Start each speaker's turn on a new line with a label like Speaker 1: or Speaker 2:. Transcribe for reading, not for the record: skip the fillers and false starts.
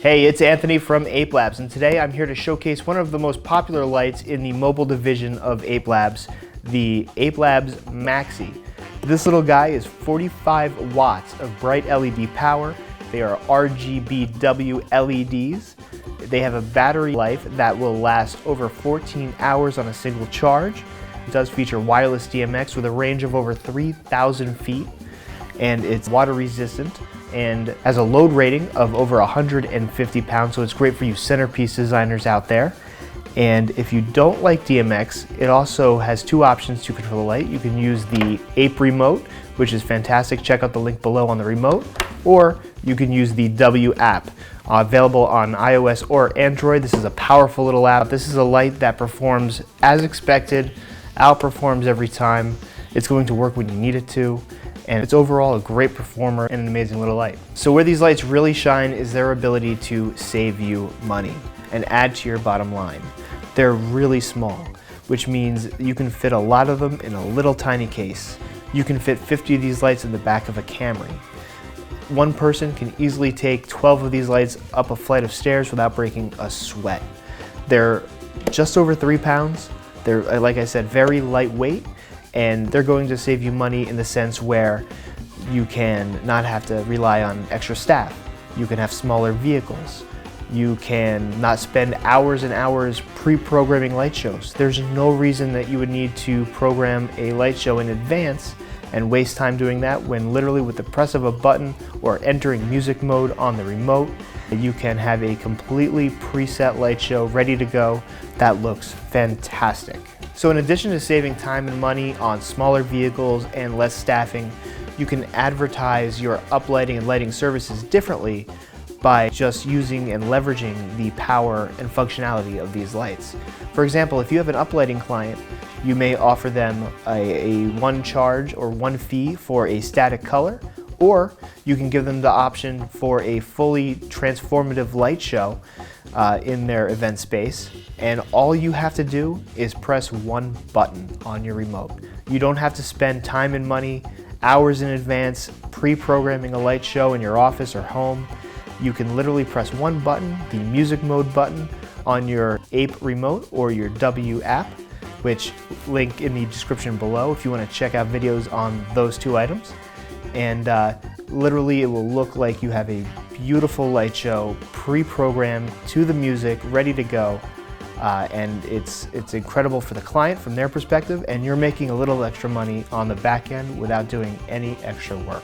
Speaker 1: Hey, it's Anthony from Ape Labs, and today I'm here to showcase one of the most popular lights in the mobile division of Ape Labs, the Ape Labs Maxi. This little guy is 45 watts of bright LED power. They are RGBW LEDs. They have a battery life that will last over 14 hours on a single charge. It does feature wireless DMX with a range of over 3,000 feet, and it's water resistant and has a load rating of over 150 pounds, so it's great for you centerpiece designers out there. And if you don't like DMX, it also has two options to control the light. You can use the Ape Remote, which is fantastic. Check out the link below on the remote. Or you can use the W app, available on iOS or Android. This is a powerful little app. This is a light that performs as expected, outperforms every time. It's going to work when you need it to, and it's overall a great performer and an amazing little light. So where these lights really shine is their ability to save you money and add to your bottom line. They're really small, which means you can fit a lot of them in a little tiny case. You can fit 50 of these lights in the back of a Camry. One person can easily take 12 of these lights up a flight of stairs without breaking a sweat. They're just over 3 pounds. They're, like I said, very lightweight, and they're going to save you money in the sense where you can not have to rely on extra staff. You can have smaller vehicles. You can not spend hours and hours pre-programming light shows. There's no reason that you would need to program a light show in advance and waste time doing that when literally with the press of a button or entering music mode on the remote, you can have a completely preset light show ready to go that looks fantastic. So in addition to saving time and money on smaller vehicles and less staffing, you can advertise your uplighting and lighting services differently by just using and leveraging the power and functionality of these lights. For example, if you have an uplighting client, you may offer them a one charge or one fee for a static color, or you can give them the option for a fully transformative light show in their event space. And all you have to do is press one button on your remote. You don't have to spend time and money, hours in advance, pre-programming a light show in your office or home. You can literally press one button, the music mode button, on your Ape Remote or your W app, which link in the description below if you want to check out videos on those two items. And literally it will look like you have a beautiful light show pre-programmed to the music, ready to go. And it's incredible for the client from their perspective, and you're making a little extra money on the back end without doing any extra work.